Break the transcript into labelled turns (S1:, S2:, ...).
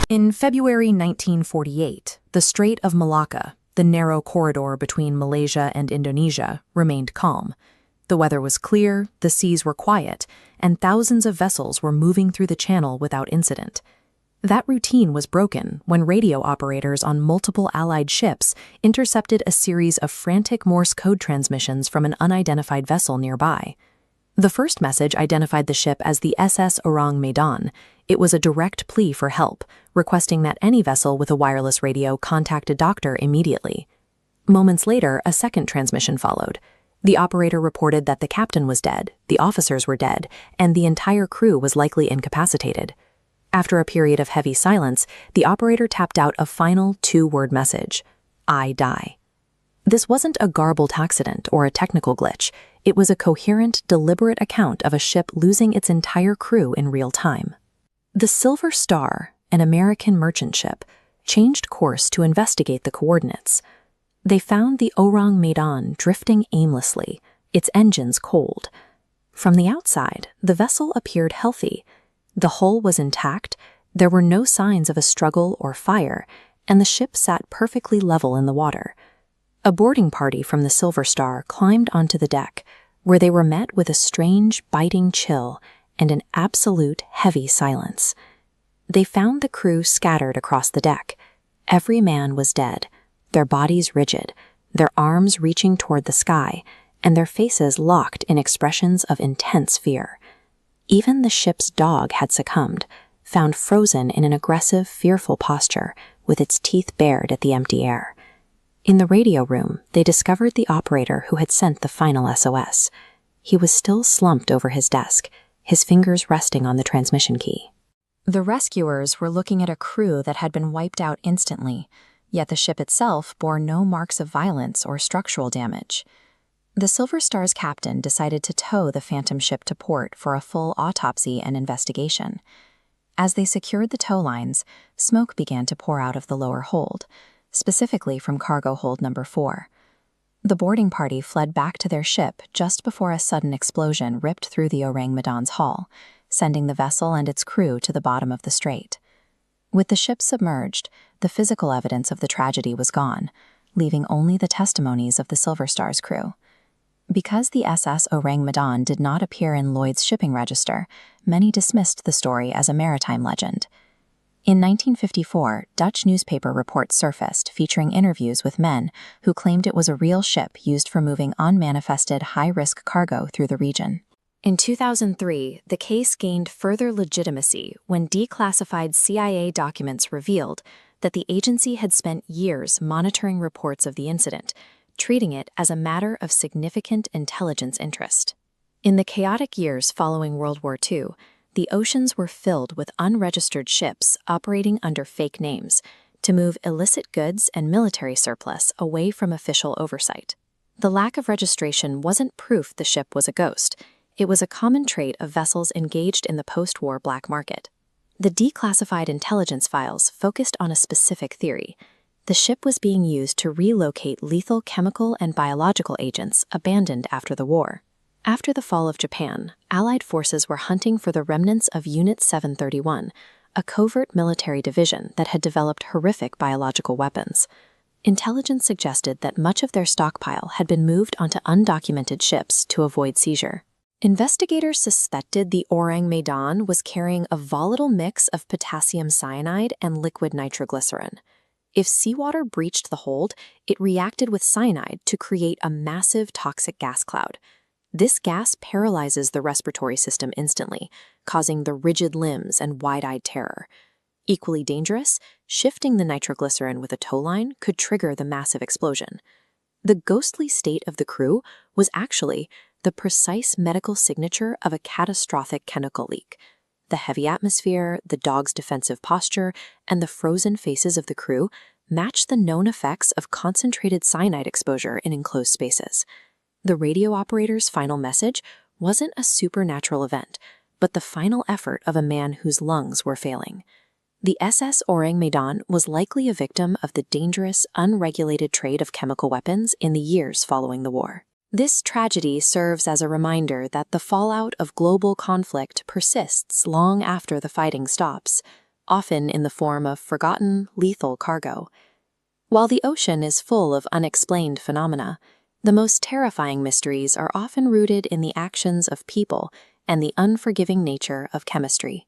S1: In February 1948, the Strait of Malacca, the narrow corridor between Malaysia and Indonesia, remained calm. The weather was clear, the seas were quiet, and thousands of vessels were moving through the channel without incident. That routine was broken when radio operators on multiple Allied ships intercepted a series of frantic Morse code transmissions from an unidentified vessel nearby. The first message identified the ship as the SS Ourang Medan. It was a direct plea for help, requesting that any vessel with a wireless radio contact a doctor immediately. Moments later, a second transmission followed. The operator reported that the captain was dead, the officers were dead, and the entire crew was likely incapacitated. After a period of heavy silence, the operator tapped out a final two-word message: "I die." This wasn't a garbled accident or a technical glitch. It was a coherent, deliberate account of a ship losing its entire crew in real time. The Silver Star, an American merchant ship, changed course to investigate the coordinates. They found the Ourang Medan drifting aimlessly, its engines cold. From the outside, the vessel appeared healthy. The hull was intact, there were no signs of a struggle or fire, and the ship sat perfectly level in the water. A boarding party from the Silver Star climbed onto the deck, where they were met with a strange, biting chill and an absolute heavy silence. They found the crew scattered across the deck. Every man was dead, their bodies rigid, their arms reaching toward the sky, and their faces locked in expressions of intense fear. Even the ship's dog had succumbed, found frozen in an aggressive, fearful posture, with its teeth bared at the empty air. In the radio room, they discovered the operator who had sent the final SOS. He was still slumped over his desk, his fingers resting on the transmission key.
S2: The rescuers were looking at a crew that had been wiped out instantly, yet the ship itself bore no marks of violence or structural damage. The Silver Star's captain decided to tow the phantom ship to port for a full autopsy and investigation. As they secured the tow lines, smoke began to pour out of the lower hold, specifically from cargo hold number 4. The boarding party fled back to their ship just before a sudden explosion ripped through the Ourang Medan's hull, sending the vessel and its crew to the bottom of the strait. With the ship submerged, the physical evidence of the tragedy was gone, leaving only the testimonies of the Silver Star's crew. Because the SS Ourang Medan did not appear in Lloyd's shipping register, many dismissed the story as a maritime legend. In 1954, Dutch newspaper reports surfaced featuring interviews with men who claimed it was a real ship used for moving unmanifested high-risk cargo through the region. In 2003, the case gained further legitimacy when declassified CIA documents revealed that the agency had spent years monitoring reports of the incident, treating it as a matter of significant intelligence interest. In the chaotic years following World War II, the oceans were filled with unregistered ships operating under fake names to move illicit goods and military surplus away from official oversight. The lack of registration wasn't proof the ship was a ghost. It was a common trait of vessels engaged in the post-war black market. The declassified intelligence files focused on a specific theory. The ship was being used to relocate lethal chemical and biological agents abandoned after the war. After the fall of Japan, Allied forces were hunting for the remnants of Unit 731, a covert military division that had developed horrific biological weapons. Intelligence suggested that much of their stockpile had been moved onto undocumented ships to avoid seizure. Investigators suspected the Ourang Medan was carrying a volatile mix of potassium cyanide and liquid nitroglycerin. If seawater breached the hold, it reacted with cyanide to create a massive toxic gas cloud. This gas paralyzes the respiratory system instantly, causing the rigid limbs and wide-eyed terror. Equally dangerous, shifting the nitroglycerin with a tow line could trigger the massive explosion. The ghostly state of the crew was actually the precise medical signature of a catastrophic chemical leak. The heavy atmosphere, the dog's defensive posture, and the frozen faces of the crew matched the known effects of concentrated cyanide exposure in enclosed spaces. The radio operator's final message wasn't a supernatural event, but the final effort of a man whose lungs were failing. The SS Ourang Medan was likely a victim of the dangerous, unregulated trade of chemical weapons in the years following the war. This tragedy serves as a reminder that the fallout of global conflict persists long after the fighting stops.
S1: often in the form of forgotten, lethal cargo. While the ocean is full of unexplained phenomena, the most terrifying mysteries are often rooted in the actions of people and the unforgiving nature of chemistry.